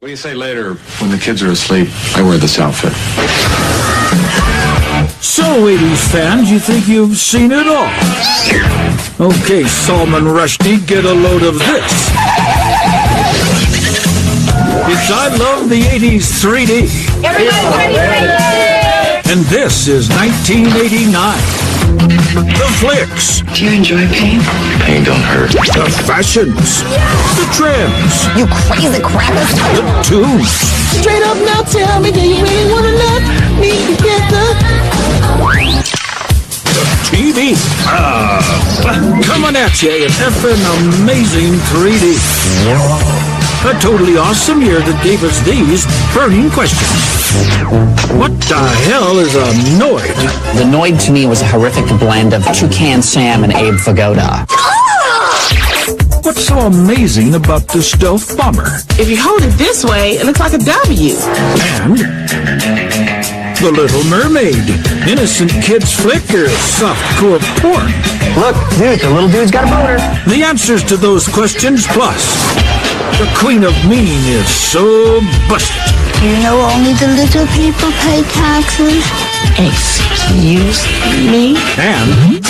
What do you say later, when the kids are asleep, I wear this outfit? So, 80s fans, you think you've seen it all? Okay, Salman Rushdie, get a load of this. It's I Love the 80s 3D. Everybody ready? And this is 1989. The flicks. Do you enjoy pain? Pain don't hurt. The fashions. The trends. You crazy crackers. The tunes. Straight up now, tell me, do you really want to let me get the TV. Coming at you in effing amazing 3D. A totally awesome year that gave us these burning questions. What the hell is a Noid? The Noid to me was a horrific blend of Toucan Sam and Abe Vigoda. What's so amazing about the stealth bomber? If you hold it this way, it looks like a W. And The Little Mermaid. Innocent kids flick or softcore porn? Look, dude, the little dude's got a boner. The answers to those questions, plus the Queen of Mean is so busted. You know only the little people pay taxes. Excuse me? And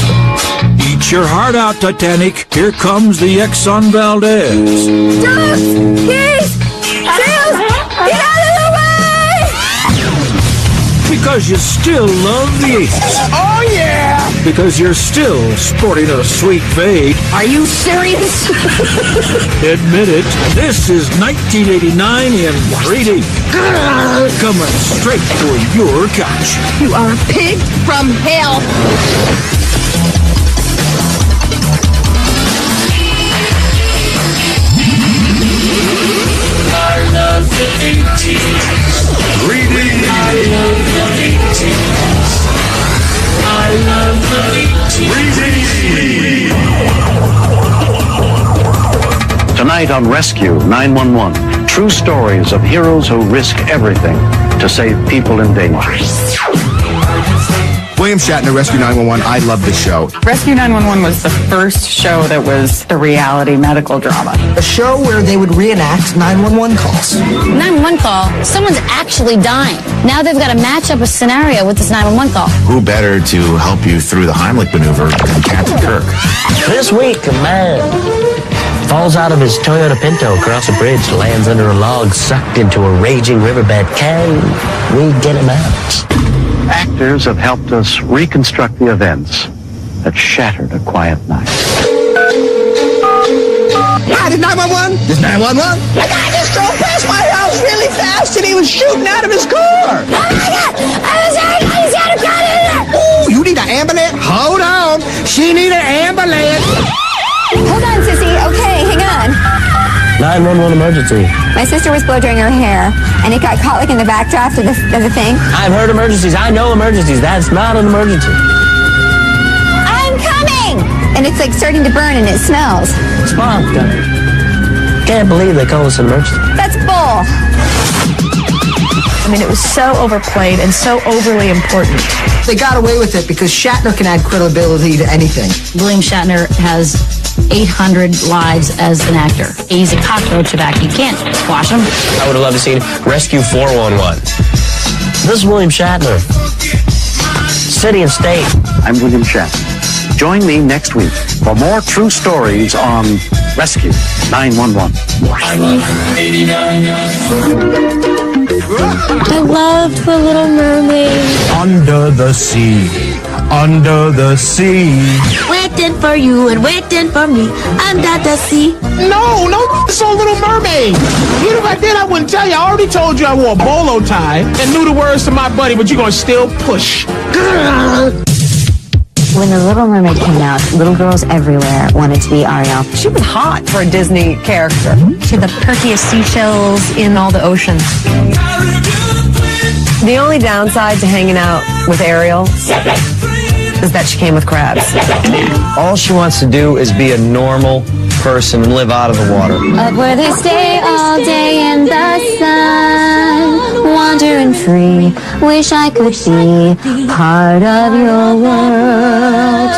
eat your heart out, Titanic. Here comes the Exxon Valdez. Ducks! Geese! Sails! Get out of the way! Because you still love the 80s. Oh, yeah! Because you're still sporting a sweet fade. Are you serious? Admit it. This is 1989 in 3D. Coming straight for your couch. You are a pig from hell. I love the 80s. 3D. I love the 80s. I love the 80s. Tonight on Rescue 911, true stories of heroes who risk everything to save people in danger. William Shatner, Rescue 911. I love this show. Rescue 911 was the first show that was the reality medical drama. A show where they would reenact 911 calls. 911 call. Someone's actually dying. Now they've got to match up a scenario with this 911 call. Who better to help you through the Heimlich maneuver than Captain Kirk? This week, a man falls out of his Toyota Pinto across a bridge, lands under a log, sucked into a raging riverbed. Can we get him out? Actors have helped us reconstruct the events that shattered a quiet night. Hi, this 911? This 911? The guy just drove past my house really fast and he was shooting out of his car. Oh my God! I was hurt! I just got a gun in there! Ooh, you need an ambulance? Hold on. She need an ambulance. Hold on, sissy. Okay, hang on. 911 emergency. My sister was blow drying her hair, and it got caught like in the backdraft of the thing. I've heard emergencies. I know emergencies. That's not an emergency. I'm coming! And it's like starting to burn and it smells. Spark gun. Can't believe they call us an emergency. That's bull. I mean, it was so overplayed and so overly important. They got away with it because Shatner can add credibility to anything. William Shatner has 800 lives as an actor. He's a cockroach back. You can't squash him. I would have loved to see Rescue 411. This is William Shatner. City and State. I'm William Shatner. Join me next week for more true stories on Rescue 911. I love 89. I loved The Little Mermaid. Under the sea. Under the sea. Waiting for you and waiting for me under the sea. No, it's on Little Mermaid. Even if I did, I wouldn't tell you. I already told you I wore a bolo tie and knew the words to my buddy, but you're going to still push. When The Little Mermaid came out, little girls everywhere wanted to be Ariel. She was hot for a Disney character. She had the perkiest seashells in all the oceans. The only downside to hanging out with Ariel is that she came with crabs. All she wants to do is be a normal person and live out of the water. Up where they stay all day in the sun, wandering free. Wish I could be part of your world.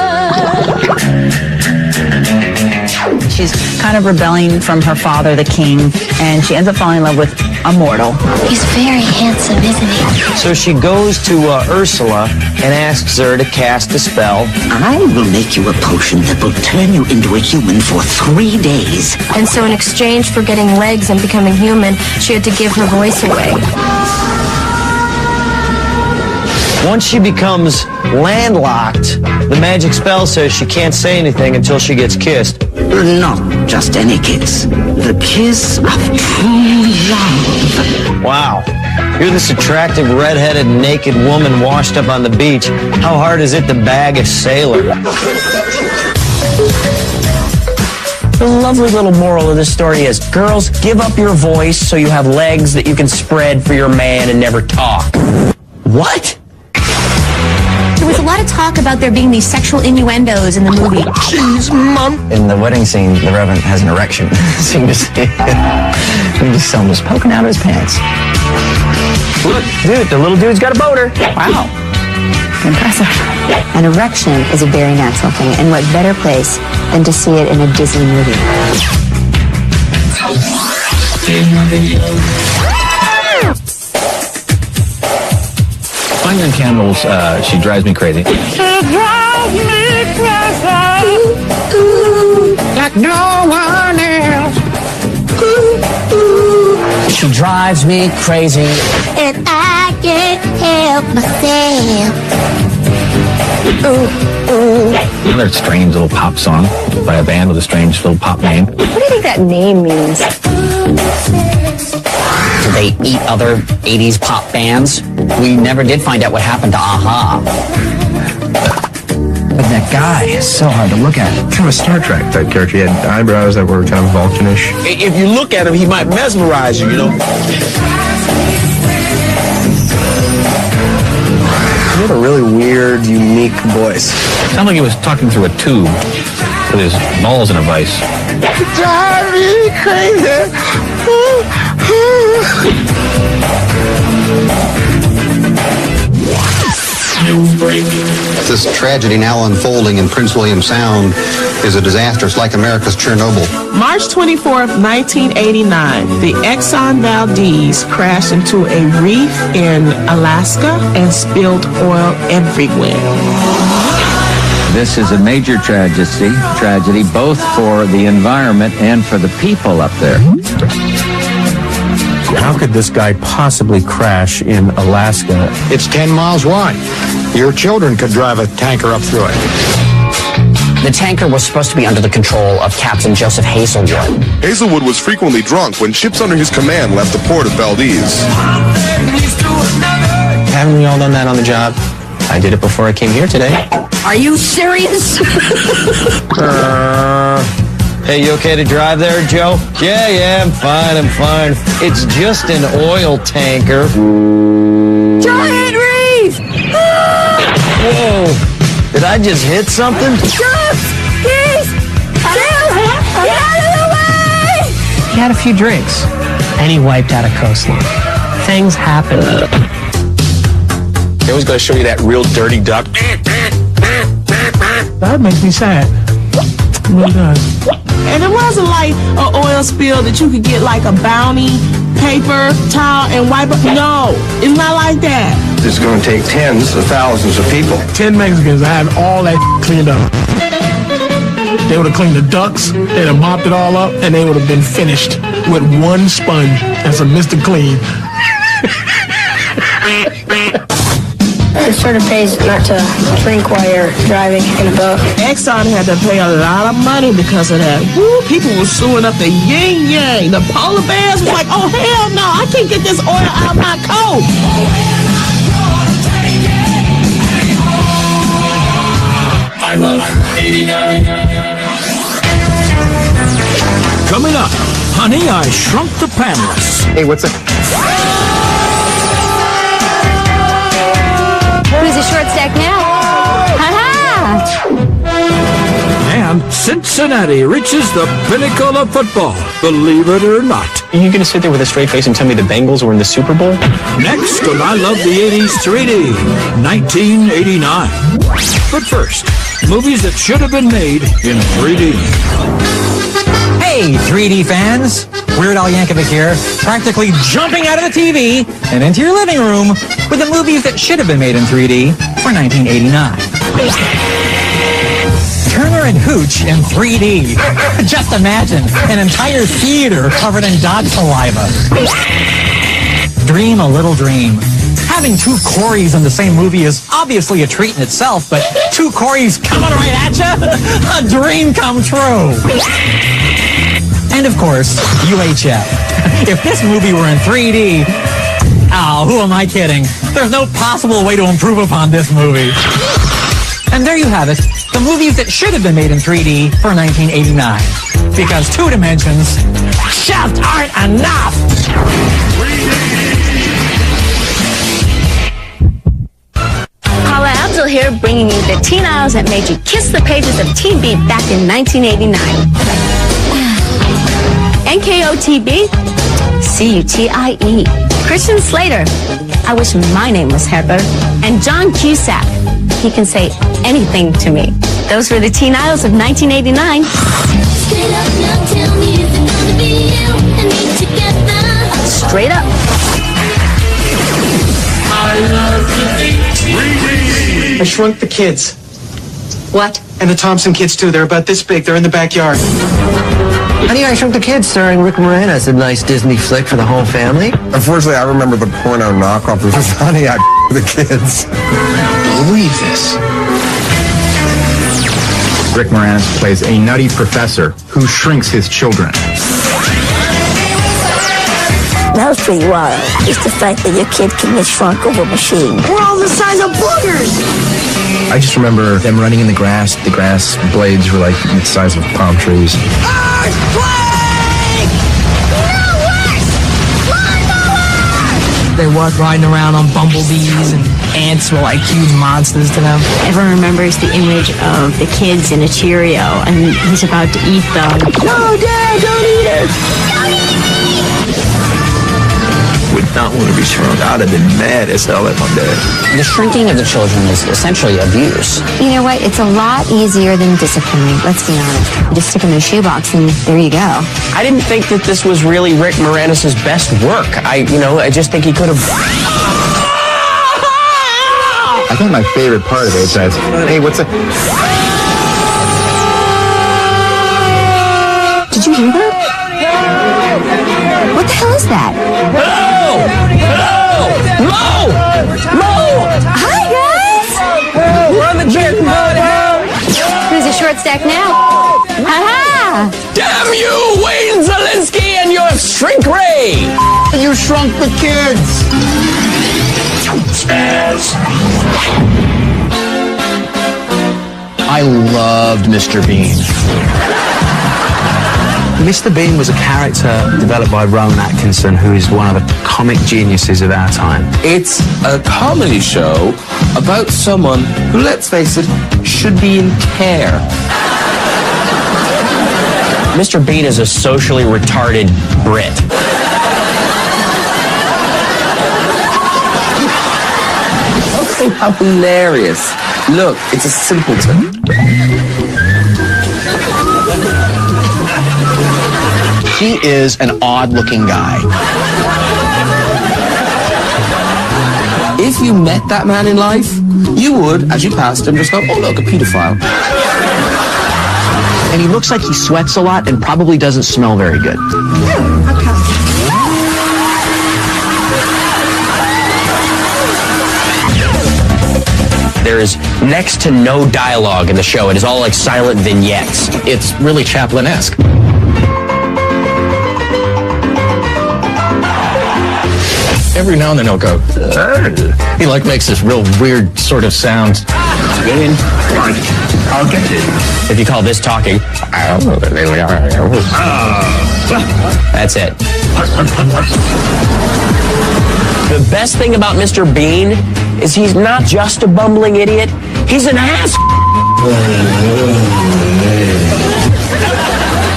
She's kind of rebelling from her father, the king, and she ends up falling in love with a mortal. He's very handsome, isn't he? So she goes to Ursula and asks her to cast a spell. I will make you a potion that will turn you into a human for 3 days. And so in exchange for getting legs and becoming human, she had to give her voice away. Once she becomes landlocked, the magic spell says she can't say anything until she gets kissed. Not just any kiss. The kiss of true love. Wow. You're this attractive, red-headed, naked woman washed up on the beach. How hard is it to bag a sailor? The lovely little moral of this story is, girls, give up your voice so you have legs that you can spread for your man and never talk. What? There was a lot of talk about there being these sexual innuendos in the movie. Jeez, Mom. In the wedding scene, the Reverend has an erection. So you can just see him just poking out of his pants. Look, dude, the little dude's got a boner. Wow. Impressive. An erection is a very natural thing, and what better place than to see it in a Disney movie? Finding candles, she drives me crazy. Like no one else. She drives me crazy. And I can't help myself. Another strange little pop song by a band with a strange little pop name. What do you think that name means? Do they eat other 80s pop bands? We never did find out what happened to Aha. But that guy is so hard to look at. Kind of a Star Trek type character. He had eyebrows that were kind of Vulcanish. If you look at him, he might mesmerize you, you know? He had a really weird, unique voice. Sounded like he was talking through a tube with his balls in a vice. Drive me crazy. This tragedy now unfolding in Prince William Sound is a disaster. It's like America's Chernobyl. March 24th, 1989, the Exxon Valdez crashed into a reef in Alaska and spilled oil everywhere. This is a major tragedy both for the environment and for the people up there. How could this guy possibly crash in Alaska? It's 10 miles wide. Your children could drive a tanker up through it. The tanker was supposed to be under the control of Captain Joseph Hazelwood. Hazelwood was frequently drunk when ships under his command left the port of Valdez. Haven't we all done that on the job? I did it before I came here today. Are you serious? Hey, you okay to drive there, Joe? Yeah, I'm fine. It's just an oil tanker. Giant reef! Whoa! Did I just hit something? Jump! Please! Get out of the way! He had a few drinks, and he wiped out a coastline. Things happen. They always going to show you that real dirty duck. That makes me sad. It really does. And it wasn't like an oil spill that you could get like a Bounty paper towel and wipe up. No, it's not like that. It's going to take tens of thousands of people. 10 Mexicans to have all that cleaned up. They would have cleaned the ducts, they'd have mopped it all up, and they would have been finished with one sponge and some Mr. Clean. It sort of pays not to drink while you're driving in a boat. Exxon had to pay a lot of money because of that. Woo, people were suing up the yin-yang. The polar bears was like, oh, hell no, I can't get this oil out of my coat. I love 89. Coming up, Honey, I Shrunk the Panelists. Hey, what's up? Who's a short stack now? Ha-ha! And Cincinnati reaches the pinnacle of football, believe it or not. Are you going to sit there with a straight face and tell me the Bengals were in the Super Bowl? Next on I Love the 80s 3D, 1989. But first, movies that should have been made in 3D. Hey, 3D fans! Weird Al Yankovic here, practically jumping out of the TV and into your living room with the movies that should have been made in 3D for 1989. Turner and Hooch in 3D. Just imagine an entire theater covered in dog saliva. Dream a little dream. Having two Coreys in the same movie is obviously a treat in itself, but two Coreys coming right at you? A dream come true. And of course, UHF. If this movie were in 3D, who am I kidding? There's no possible way to improve upon this movie. And there you have it, the movies that should have been made in 3D for 1989. Because 2 dimensions just aren't enough! Paula Abdul here, bringing you the teen idols that made you kiss the pages of Teen Beat back in 1989. NKOTB, CUTIE, Christian Slater, I wish my name was Heather, and John Cusack, he can say anything to me. Those were the teen idols of 1989. Straight up. I Shrunk the Kids. What? And the Thompson kids, too. They're about this big. They're in the backyard. Honey, I Shrunk the Kids, starring Rick Moranis. A nice Disney flick for the whole family. Unfortunately, I remember the porno knockoff of Honey, I the Kids. Believe this. Rick Moranis plays a nutty professor who shrinks his children. That's pretty wild. It's the fact that your kid can get shrunk over a machine. We're all the size of boogers! I just remember them running in the grass. The grass blades were like the size of palm trees. They walk riding around on bumblebees, and ants were like huge monsters to them. Everyone remembers the image of the kids in a Cheerio, and he's about to eat them. No, Dad, don't eat it! Would not want to be shrunk. I'd have been mad as hell at my dad. The shrinking of the children is essentially abuse. You know what? It's a lot easier than disciplining, let's be honest. You just stick them in a shoebox and there you go. I didn't think that this was really Rick Moranis' best work. I just think he could have... I think my favorite part of it is that, hey, what's it? Did you hear that? What the hell is that? Hello! Mo! Hi, guys! We're on the jet. Who's a short stack now? Ha-ha! Damn you, Wayne Zelinsky and your shrink ray! You shrunk the kids! I loved Mr. Bean. Mr. Bean was a character developed by Rowan Atkinson, who is one of the comic geniuses of our time. It's a comedy show about someone who, let's face it, should be in care. Mr. Bean is a socially retarded Brit. Okay, how hilarious. Look, it's a simpleton. He is an odd-looking guy. If you met that man in life, you would, as you passed him, just go, oh, look, a pedophile. And he looks like he sweats a lot and probably doesn't smell very good. There is next to no dialogue in the show. It is all like silent vignettes. It's really Chaplin-esque. Every now and then he'll go, He makes this real weird sort of sound. Get in. I'll get it. If you call this talking, that's it. The best thing about Mr. Bean is he's not just a bumbling idiot, he's an ass.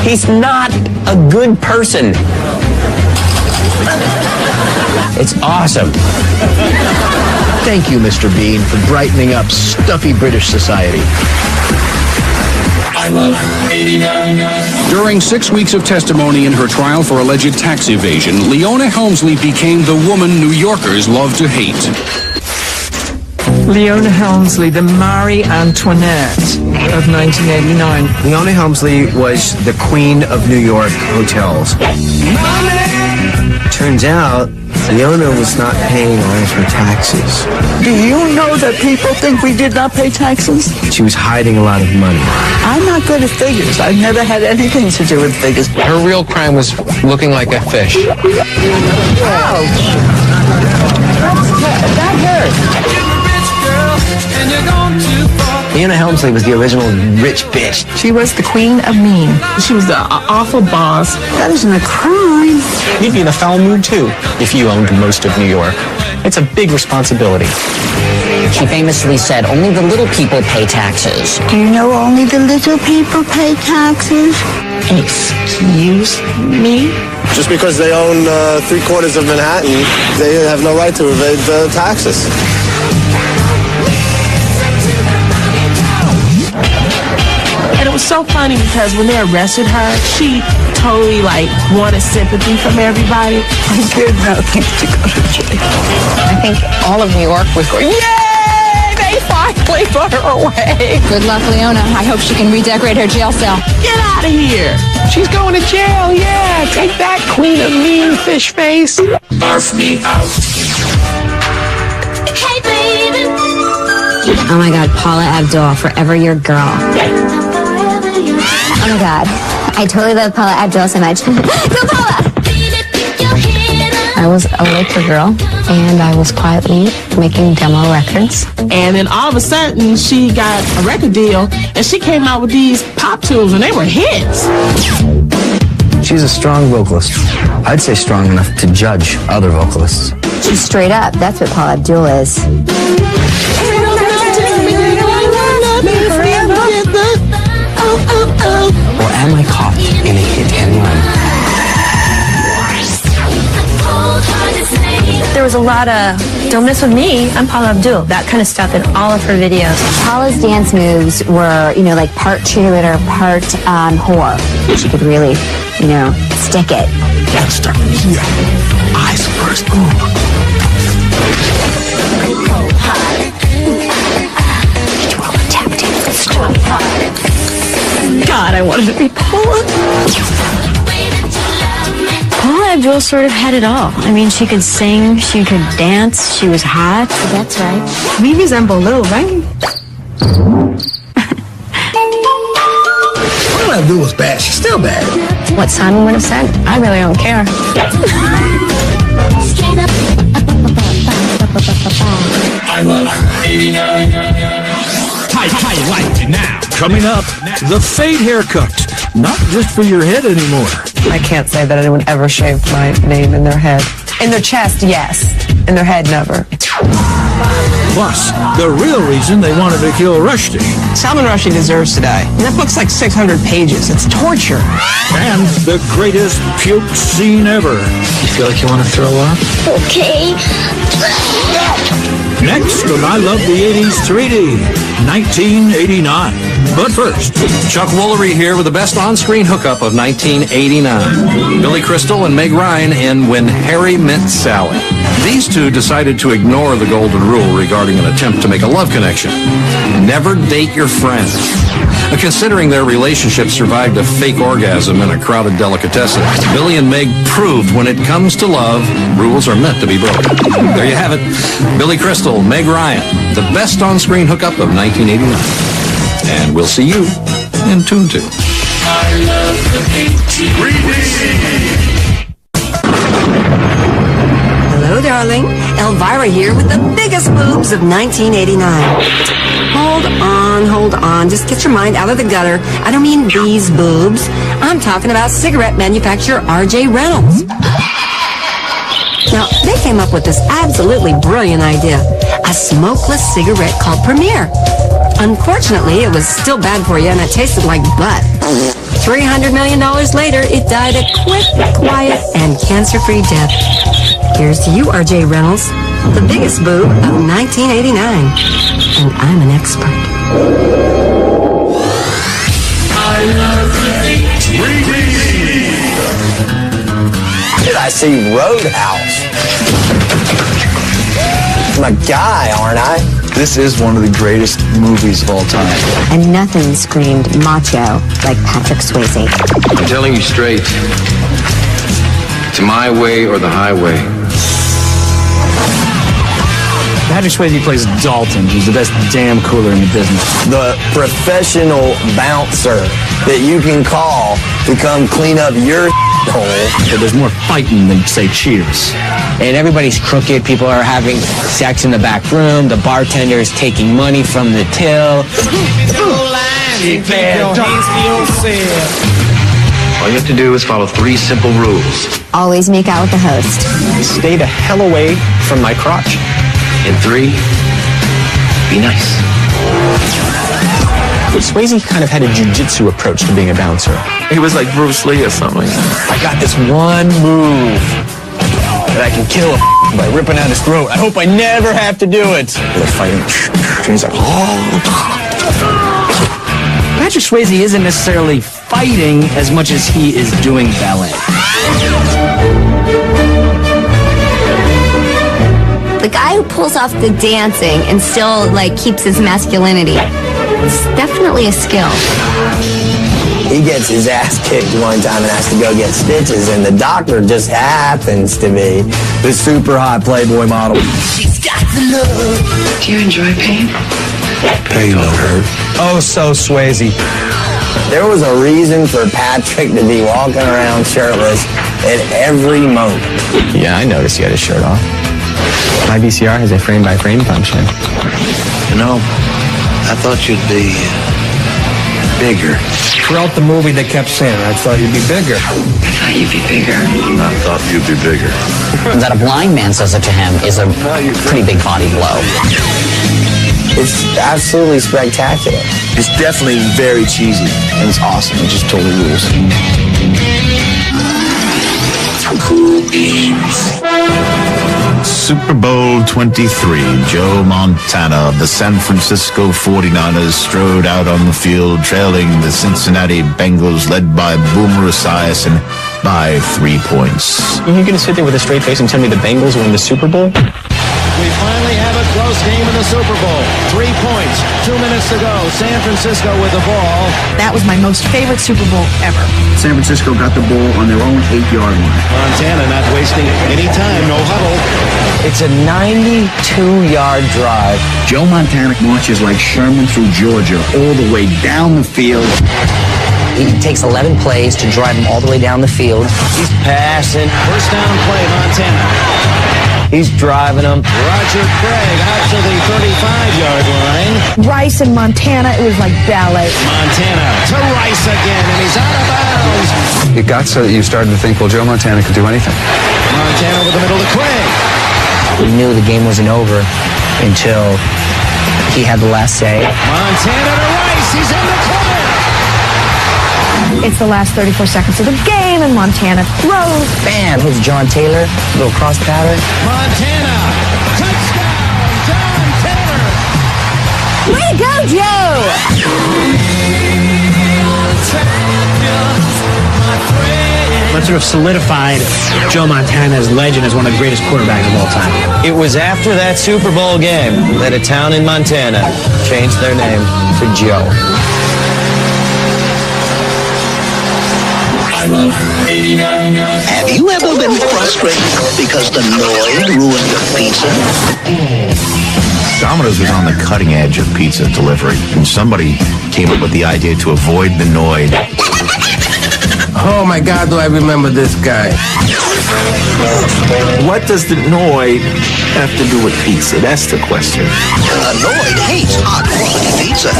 He's not a good person. It's awesome. Thank you, Mr. Bean, for brightening up stuffy British society. I Love 89. During 6 weeks of testimony in her trial for alleged tax evasion, Leona Helmsley became the woman New Yorkers love to hate. Leona Helmsley, the Marie Antoinette of 1989. Leona Helmsley was the queen of New York hotels. Turns out, Leona was not paying all of her taxes. Do you know that people think we did not pay taxes? She was hiding a lot of money. I'm not good at figures. I've never had anything to do with figures. Her real crime was looking like a fish. Ouch! That hurt. Leona Helmsley was the original rich bitch. She was the queen of mean. She was the awful boss. That isn't a crime. You'd be in a foul mood, too, if you owned most of New York. It's a big responsibility. She famously said, only the little people pay taxes. Do you know only the little people pay taxes? Excuse me? Just because they own 3/4 of Manhattan, they have no right to evade the taxes. And it was so funny because when they arrested her, she totally wanted sympathy from everybody. I did nothing to go to jail. I think all of New York was going, yay! They finally put her away. Good luck, Leona. I hope she can redecorate her jail cell. Get out of here. She's going to jail, yeah. Take that, queen of mean fish face. Barf me out. Hey, baby. Oh my God, Paula Abdul, forever your girl. Oh my God, I totally love Paula Abdul so much. Go Paula! I was a Laker girl, and I was quietly making demo records. And then all of a sudden, she got a record deal, and she came out with these pop tunes, and they were hits. She's a strong vocalist. I'd say strong enough to judge other vocalists. She's straight up. That's what Paula Abdul is. Or am I caught in a hit and run? There was a lot of, don't mess with me, I'm Paula Abdul, that kind of stuff in all of her videos. Paula's dance moves were, like part cheerleader, part whore. She could really, stick it. Gotta start from here. Eyes first. God, I wanted to be Paula. Paula Abdul sort of had it all. I mean, she could sing, she could dance, she was hot. That's right. We resemble Lil, right? Paula Abdul was bad. She's still bad. What Simon would have said? I really don't care. I Love 89. I like it now. Coming up, the fade haircut. Not just for your head anymore. I can't say that anyone ever shaved my name in their head. In their chest, yes. In their head, never. Plus, the real reason they wanted to kill Rushdie. Salman Rushdie deserves to die. And that book's like 600 pages. It's torture. And the greatest puke scene ever. You feel like you want to throw up? Okay. Next on I Love the 80s 3D, 1989. But first, Chuck Woolery here with the best on-screen hookup of 1989. Billy Crystal and Meg Ryan in When Harry Met Sally. These two decided to ignore the golden rule regarding an attempt to make a love connection. Never date your friends. Considering their relationship survived a fake orgasm in a crowded delicatessen, Billy and Meg proved when it comes to love, rules are meant to be broken. There you have it. Billy Crystal, Meg Ryan, the best on-screen hookup of 1989. And we'll see you in Tune 2. I Love the 3D. Hello, darling. Elvira here with the biggest boobs of 1989. Hold on. Just get your mind out of the gutter. I don't mean these boobs. I'm talking about cigarette manufacturer R.J. Reynolds. Now, they came up with this absolutely brilliant idea. A smokeless cigarette called Premier. Unfortunately, it was still bad for you and it tasted like butt. $300 million later, it died a quick, quiet, and cancer-free death. Here's to you, R.J. Reynolds, the biggest boob of 1989. And I'm an expert. I love the 3D. Did I see Roadhouse? I'm a guy, aren't I? This is one of the greatest movies of all time. And nothing screamed macho like Patrick Swayze. I'm telling you straight. It's my way or the highway. Patrick Swayze plays Dalton, who's the best damn cooler in the business. The professional bouncer that you can call to come clean up your hole. But there's more fighting than, say, cheers. And everybody's crooked. People are having sex in the back room. The bartender's taking money from the till. All you have to do is follow 3 simple rules. Always make out with the host. Stay the hell away from my crotch. And 3, be nice. Swayze kind of had a jiu-jitsu approach to being a bouncer. He was like Bruce Lee or something. I got this one move that I can kill a by ripping out his throat. I hope I never have to do it. They're fighting. And he's like, Patrick Swayze isn't necessarily fighting as much as he is doing ballet. The guy who pulls off the dancing and still, like, keeps his masculinity. It's definitely a skill. He gets his ass kicked one time and has to go get stitches, and the doctor just happens to be the super hot Playboy model. She's got the love. Do you enjoy pain? Pain don't hurt. Oh, so Swayze. There was a reason for Patrick to be walking around shirtless at every moment. Yeah, I noticed he had his shirt off. My VCR has a frame-by-frame function. You know, I thought you'd be bigger. Throughout the movie, they kept saying, I thought you'd be bigger. I thought you'd be bigger. I thought you'd be bigger. That a blind man says it to him is a pretty big body blow. It's absolutely spectacular. It's definitely very cheesy, and it's awesome. It just totally rules. Cool beans. Super Bowl 23, Joe Montana of the San Francisco 49ers strode out on the field trailing the Cincinnati Bengals led by Boomer Esiason by 3 points. Are you going to sit there with a straight face and tell me the Bengals win the Super Bowl? We finally have a close game in the Super Bowl. 3 points, 2 minutes to go. San Francisco with the ball. That was my most favorite Super Bowl ever. San Francisco got the ball on their own 8-yard line. Montana not wasting any time, no huddle. It's a 92-yard drive. Joe Montana marches like Sherman through Georgia all the way down the field. It takes 11 plays to drive him all the way down the field. He's passing. First down play, Montana. He's driving them. Roger Craig out to the 35-yard line. Rice and Montana, it was like ballet. Montana to Rice again, and he's out of bounds. It got so that you started to think, well, Joe Montana could do anything. Montana with the middle to Craig. We knew the game wasn't over until he had the last say. Montana to Rice. He's in the corner. It's the last 34 seconds of the game, and Montana throws. Bam! Hits John Taylor. Little cross pattern. Montana. Touchdown, John Taylor. Way to go, Joe! That sort of solidified Joe Montana's legend as one of the greatest quarterbacks of all time. It was after that Super Bowl game that a town in Montana changed their name to Joe. Have you ever been frustrated because the Noid ruined your pizza? Domino's was on the cutting edge of pizza delivery, and somebody came up with the idea to avoid the Noid. Oh my God, do I remember this guy. What does the Noid have to do with pizza? That's the question. Noid hates hot quality pizza.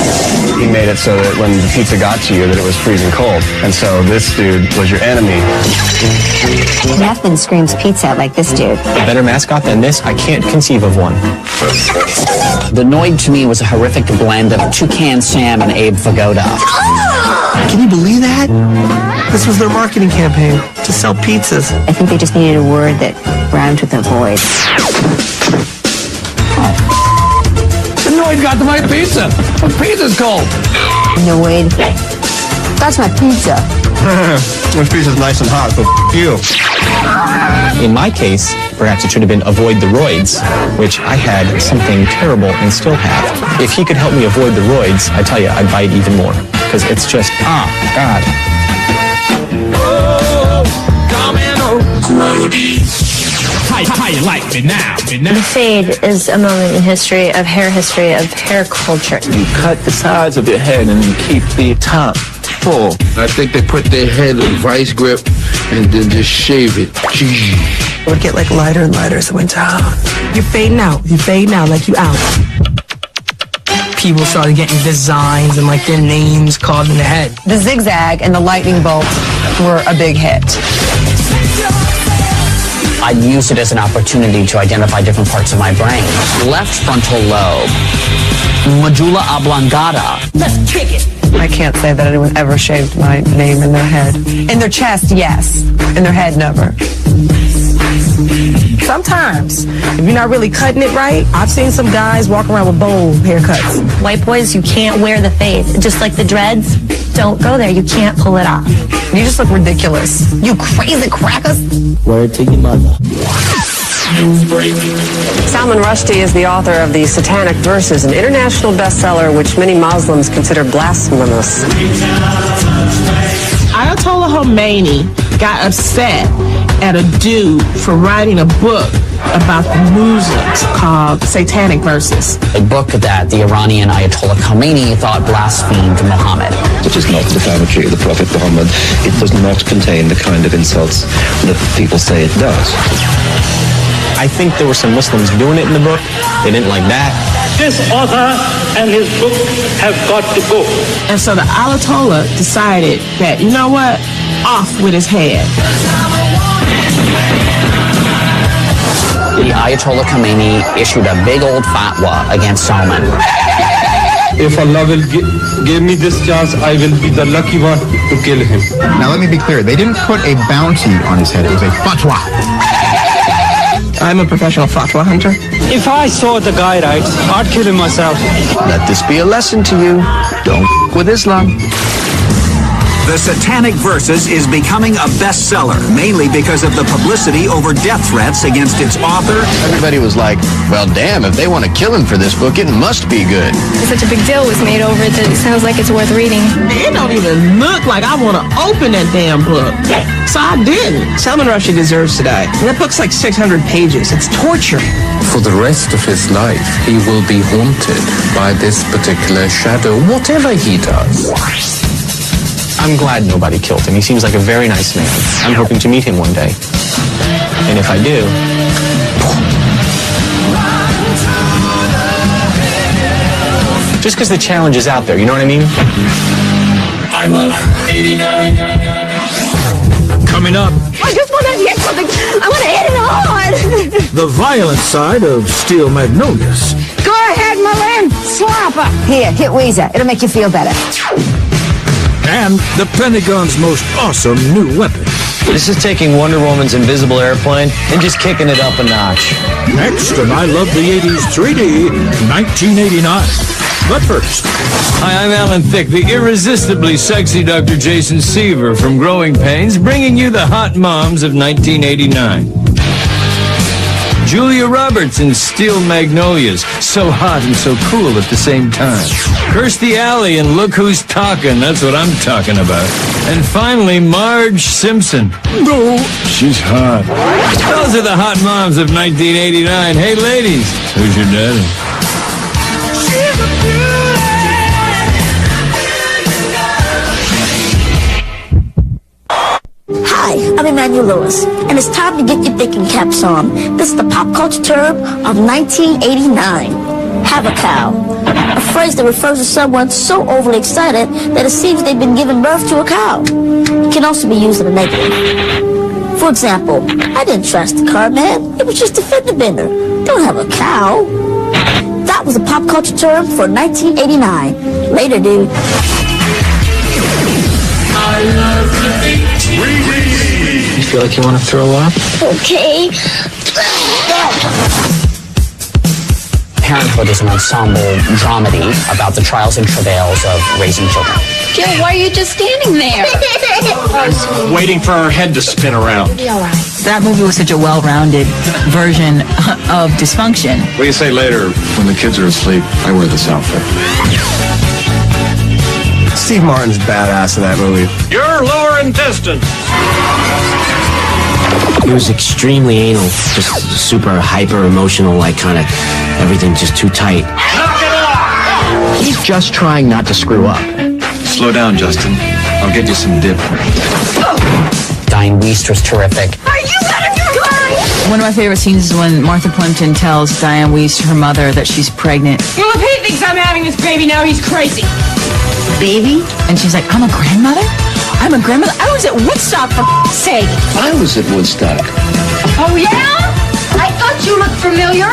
He made it so that when the pizza got to you that it was freezing cold. And so this dude was your enemy. Nothing screams pizza like this dude. A better mascot than this? I can't conceive of one. The Noid to me was a horrific blend of Toucan Sam and Abe Vigoda. Can you believe that? This was their marketing campaign to sell pizzas. I think they just needed a word that rhymed with avoid. The Noid got to my pizza. The pizza's cold. Noid That's my pizza. This pizza's nice and hot, so you. In my case, perhaps it should have been avoid the roids, which I had something terrible and still have. If he could help me avoid the roids, I tell you, I'd buy it even more. Because it's just, God. How you like me now? The fade is a moment in history of hair culture. You cut the sides of your head and keep the top full. I think they put their head in vice grip and then just shave it. It would get like lighter and lighter as it went down. You're fading out. Like you out. People started getting designs and like their names carved in the head. The zigzag and the lightning bolt were a big hit. I'd use it as an opportunity to identify different parts of my brain. Left frontal lobe, medulla oblongata. Let's kick it. I can't say that anyone ever shaved my name in their head. In their chest, yes. In their head, never. Sometimes, if you're not really cutting it right, I've seen some guys walk around with bowl haircuts. White boys, you can't wear the fade. Just like the dreads, don't go there. You can't pull it off. You just look ridiculous. You crazy crackers. Word to your mother. Salman Rushdie is the author of the Satanic Verses, an international bestseller which many Muslims consider blasphemous. Ayatollah Khomeini got upset at a dude for writing a book about the Muslims called Satanic Verses. A book that the Iranian Ayatollah Khomeini thought blasphemed Muhammad. It is not defamatory of the Prophet Muhammad. It does not contain the kind of insults that people say it does. I think there were some Muslims doing it in the book. They didn't like that. This author and his book have got to go. And so the Ayatollah decided that, you know what? Off with his head. The Ayatollah Khomeini issued a big old fatwa against Salman. If Allah will give me this chance, I will be the lucky one to kill him. Now let me be clear. They didn't put a bounty on his head. It was a fatwa. I'm a professional fatwa hunter. If I saw the guy right, I'd kill him myself. Let this be a lesson to you. Don't f with Islam. The Satanic Verses is becoming a bestseller, mainly because of the publicity over death threats against its author. Everybody was like, well, damn, if they want to kill him for this book, it must be good. Such a big deal was made over it that it sounds like it's worth reading. It don't even look like I want to open that damn book. So I didn't. Salman Rushdie deserves to die. And that book's like 600 pages. It's torture. For the rest of his life, he will be haunted by this particular shadow, whatever he does. I'm glad nobody killed him. He seems like a very nice man. I'm hoping to meet him one day. And if I do... Just because the challenge is out there, you know what I mean? I Love 89. Coming up, I just want to hit something. I want to hit it hard. the violent side of Steel Magnolias. Go ahead, Malin. Slap her. Here, hit Weezer. It'll make you feel better. And the Pentagon's most awesome new weapon. This is taking Wonder Woman's invisible airplane and just kicking it up a notch. Next, and I Love the 80s 3D, 1989. But first... Hi, I'm Alan Thicke, the irresistibly sexy Dr. Jason Seaver from Growing Pains, bringing you the hot moms of 1989. Julia Roberts in Steel Magnolias, so hot and so cool at the same time. Kirstie Alley in Look Who's Talkin', that's what I'm talking about. And finally, Marge Simpson. No, she's hot. Those are the hot moms of 1989. Hey, ladies, who's your daddy? Hi, I'm Emmanuel Lewis, and it's time to get your thinking caps on. This is the pop culture term of 1989. Have a cow. A phrase that refers to someone so overly excited that it seems they've been giving birth to a cow. It can also be used in a negative. For example, I didn't trash the car, man. It was just a fender bender. Don't have a cow. That was a pop culture term for 1989. Later, dude. I love the You feel like you want to throw up? Okay. Parenthood is an ensemble dramedy about the trials and travails of raising children. Joe, why are you just standing there? Waiting for her head to spin around. That movie was such a well-rounded version of dysfunction. What do you say later, when the kids are asleep, I wear this outfit? Steve Martin's badass in that movie. Your lower intestines. He was extremely anal, just super hyper emotional, like kind of everything just too tight. Knock it off! He's just trying not to screw up. Slow down, Justin. I'll get you some dip. Diane Wiest was terrific. Are you out of your mind? One of my favorite scenes is when Martha Plimpton tells Diane Wiest, her mother, that she's pregnant. Well, if he thinks I'm having this baby now, he's crazy. Baby? And she's like, I'm a grandmother? I'm a grandmother? I was at Woodstock, for sake. I was at Woodstock. Oh, yeah? I thought you looked familiar.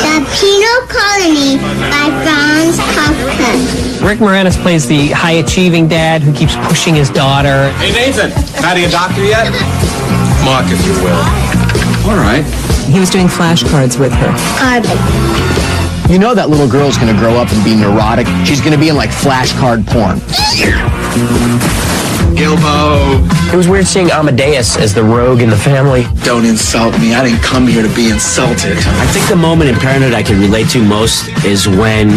The Penal Colony by Franz Kafka. Rick Moranis plays the high-achieving dad who keeps pushing his daughter. Hey, Nathan, not a doctor yet? Mark, if you will. All right. He was doing flashcards with her. You know that little girl's gonna grow up and be neurotic. She's gonna be in like flashcard porn. Gilbo. It was weird seeing Amadeus as the rogue in the family. Don't insult me. I didn't come here to be insulted. I think the moment in parenthood I can relate to most is when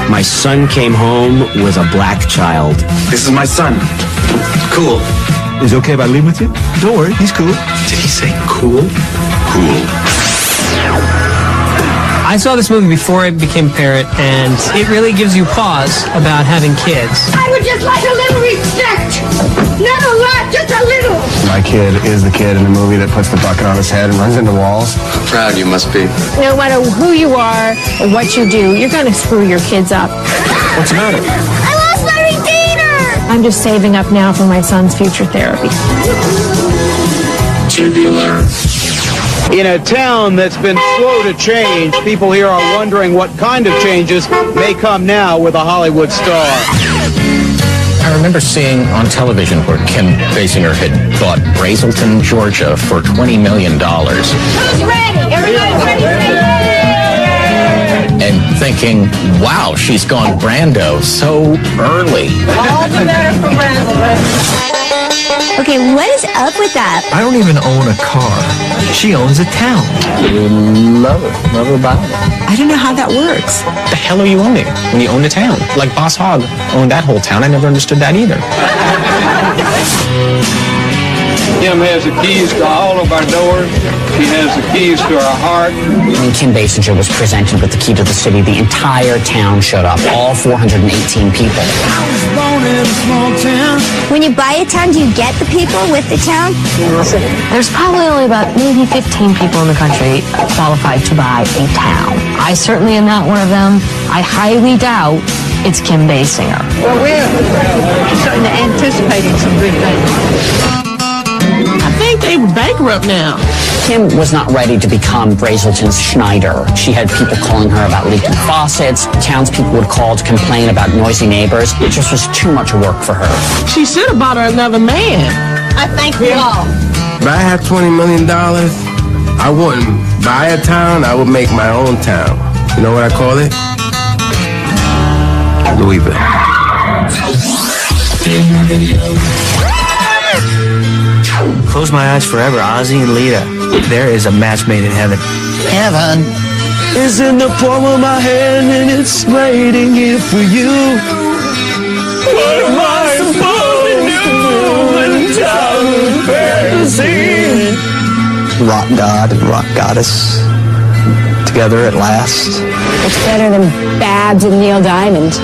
my son came home with a black child. This is my son. Cool. Is it okay if I leave with you? Don't worry, he's cool. Did he say cool? Cool. I saw this movie before I became a parent, and it really gives you pause about having kids. I would just like a little respect. Not a lot, just a little. My kid is the kid in the movie that puts the bucket on his head and runs into walls. Proud you must be. No matter who you are or what you do, you're going to screw your kids up. What's the matter? I lost my retainer! I'm just saving up now for my son's future therapy. Tubular. In a town that's been slow to change, people here are wondering what kind of changes may come now with a Hollywood star. I remember seeing on television where Kim Basinger had bought Brazelton, Georgia for $20 million. Who's ready? Everybody's ready? And thinking, wow, she's gone Brando so early. All the better for Brando. Okay, what is up with that? I don't even own a car. She owns a town. Love her body. I don't know how that works. The hell are you owning when you own a town? Like Boss Hogg owned that whole town. I never understood that either. Kim has the keys to all of our doors. She has the keys to our heart. When Kim Basinger was presented with the key to the city, the entire town showed up, all 418 people. When you buy a town, do you get the people with the town? There's probably only about maybe 15 people in the country qualified to buy a town. I certainly am not one of them. I highly doubt it's Kim Basinger. Well, we're starting to anticipating some good things. I think they were bankrupt now. Kim was not ready to become Brazelton's Schneider. She had people calling her about leaking faucets. Townspeople would call to complain about noisy neighbors. It just was too much work for her. She should have bought her another man. I thank you all. If I had $20 million, I wouldn't buy a town. I would make my own town. You know what I call it? Louisville. Close my eyes forever, Ozzy and Lita. There is a match made in heaven. Heaven is in the palm of my hand and it's waiting here for you. What am I supposed to do in time of fantasy? Rock god and rock goddess together at last. It's better than Babs and Neil Diamond.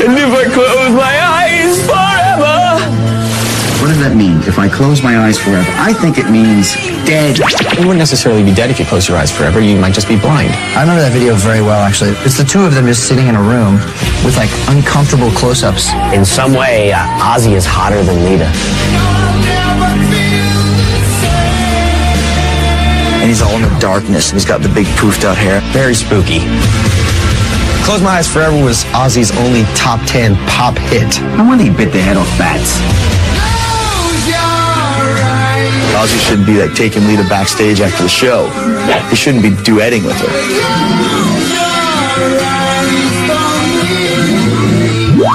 And if I close my eyes forever. What does that mean? If I close my eyes forever? I think it means dead. You wouldn't necessarily be dead if you close your eyes forever. You might just be blind. I remember that video very well, actually. It's the two of them just sitting in a room with, like, uncomfortable close-ups. In some way, Ozzy is hotter than Lita. And he's all in the darkness, and he's got the big poofed-out hair. Very spooky. Close My Eyes Forever was Ozzy's only top 10 pop hit. No wonder he bit the head off bats. Ozzy shouldn't be like taking Lita backstage after the show. He shouldn't be duetting with her.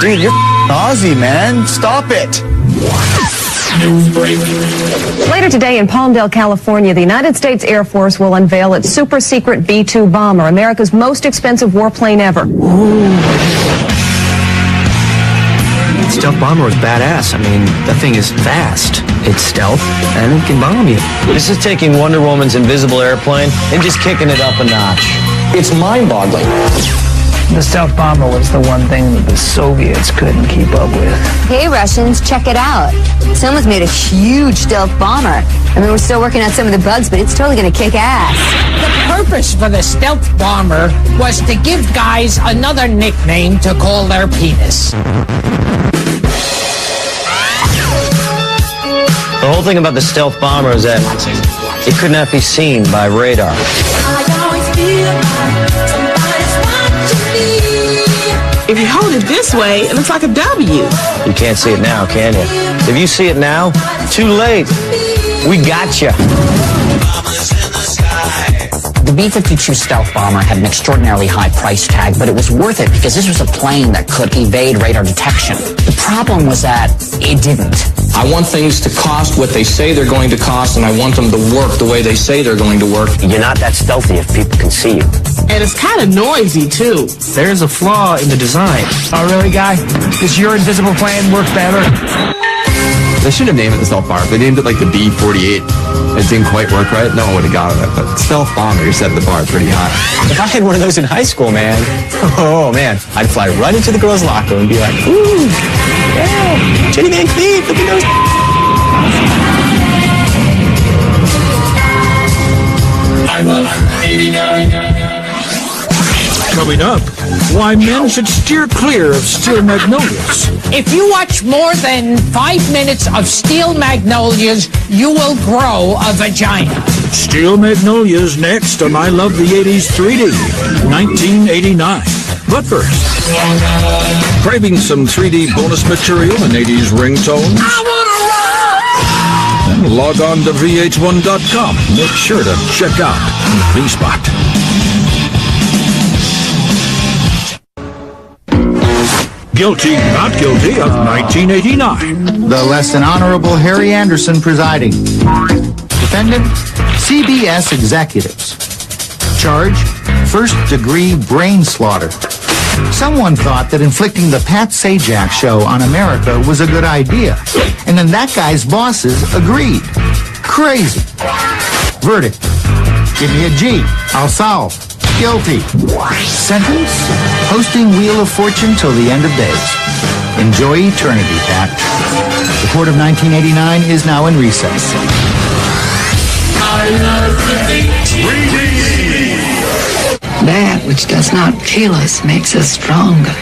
Dude, you're Ozzy, man, stop it. Later today in Palmdale, California, the United States Air Force will unveil its super-secret B-2 bomber, America's most expensive warplane ever. Stealth bomber was badass. I mean, that thing is fast. It's stealth, and it can bomb you. This is taking Wonder Woman's invisible airplane and just kicking it up a notch. It's mind-boggling. The stealth bomber was the one thing that the Soviets couldn't keep up with. Hey, Russians, check it out. Someone's made a huge stealth bomber. I mean, we're still working on some of the bugs, but it's totally going to kick ass. The purpose for the stealth bomber was to give guys another nickname to call their penis. The whole thing about the stealth bomber is that it could not be seen by radar. If you hold it this way, it looks like a W. You can't see it now, can you? If you see it now, too late. We got you. The B-52 stealth bomber had an extraordinarily high price tag, but it was worth it because this was a plane that could evade radar detection. The problem was that it didn't. I want things to cost what they say they're going to cost, and I want them to work the way they say they're going to work. You're not that stealthy if people can see you. And it's kind of noisy, too. There's a flaw in the design. Oh, really, guy? Does your invisible plane work better? They shouldn't have named it the stealth bomber. They named it like the B-48. It didn't quite work right. No one would have got it. But stealth bomber set the bar pretty high. If I had one of those in high school, man, oh man, I'd fly right into the girls' locker and be like, ooh, yeah, Jenny Van Cleef, look at those. I Love 89. Coming up, why men should steer clear of Steel Magnolias. If you watch more than 5 minutes of Steel Magnolias, you will grow a vagina. Steel Magnolias next on I Love the 80s 3D, 1989. But first, craving some 3D bonus material and 80s ringtones? I wanna rock! Then log on to VH1.com. Make sure to check out the V-Spot. Guilty, not guilty of 1989. The less than honorable Harry Anderson presiding. Defendant, CBS executives. Charge, first-degree brain slaughter. Someone thought that inflicting the Pat Sajak show on America was a good idea, and then that guy's bosses agreed. Crazy. Verdict, give me a G, I'll solve. Guilty. Sentence, hosting Wheel of Fortune till the end of days. Enjoy eternity, Pat. The court of 1989 is now in recess. I love That which does not kill us makes us stronger.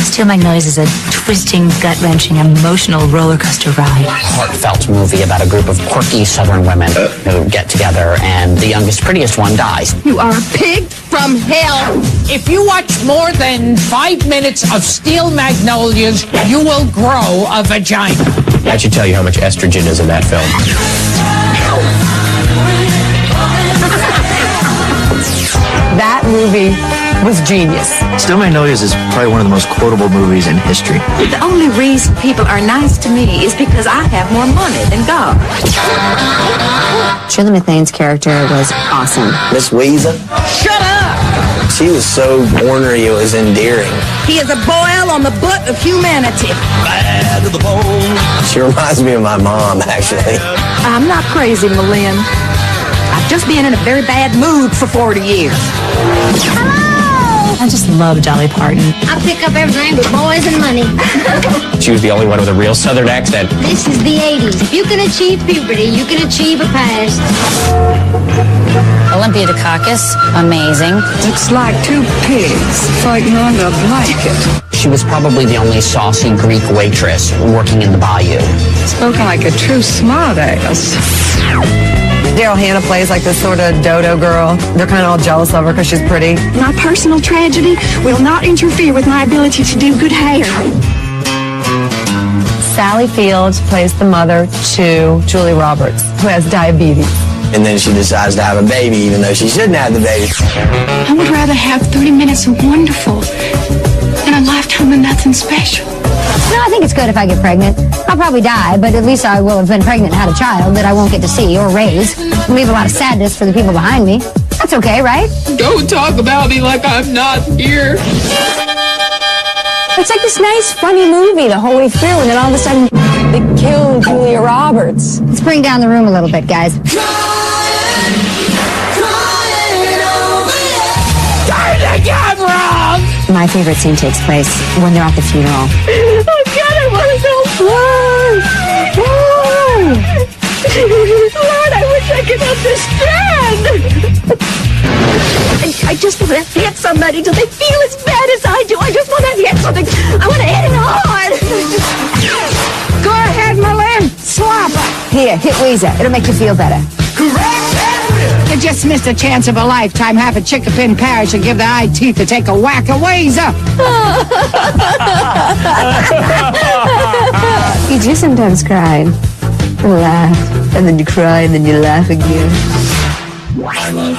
Steel Magnolias is a twisting, gut-wrenching, emotional roller coaster ride. Heartfelt movie about a group of quirky Southern women who get together, and the youngest, prettiest one dies. You are a pig from hell. If you watch more than 5 minutes of Steel Magnolias, you will grow a vagina. That should tell you how much estrogen is in that film. That movie was genius. Steel Magnolias is probably one of the most quotable movies in history. The only reason people are nice to me is because I have more money than God. Shirley MacLaine's character was awesome. Miss Weezer? Shut up! She was so ornery, it was endearing. He is a boil on the butt of humanity. Bad to the bone. She reminds me of my mom, actually. I'm not crazy, Malin. I've just been in a very bad mood for 40 years. I just love Dolly Parton. I pick up everything but boys and money. She was the only one with a real Southern accent. This is the 80s. If you can achieve puberty, you can achieve a past. Olympia Dukakis, amazing. It's like two pigs fighting under a blanket. She was probably the only saucy Greek waitress working in the bayou. Spoken like a true smartass. Daryl Hannah plays like this sort of dodo girl. They're kind of all jealous of her because she's pretty. My personal tragedy will not interfere with my ability to do good hair. Sally Fields plays the mother to Julie Roberts, who has diabetes. and then she decides to have a baby even though she shouldn't have the baby. I would rather have 30 minutes of wonderful than a lifetime of nothing special. No, I think it's good if I get pregnant. I'll probably die, but at least I will have been pregnant and had a child that I won't get to see or raise. And leave a lot of sadness for the people behind me. That's okay, right? Don't talk about me like I'm not here. It's like this nice, funny movie the whole way through, and then all of a sudden, they kill Julia Roberts. Let's bring down the room a little bit, guys. Turn the camera off! My favorite scene takes place when they're at the funeral. Oh, God, I want to go fly! Lord, I wish I could understand! I just want to hit somebody till they feel as bad as I do. I just want to hit something. I want to hit it hard. Go ahead, Merlin. Swap. Here, hit Weezer. It'll make you feel better. You just missed a chance of a lifetime. Have a chickapin parish and give the eye teeth to take a whack of Weezer. You do sometimes cry. Laugh. And then you cry and then you laugh again. I love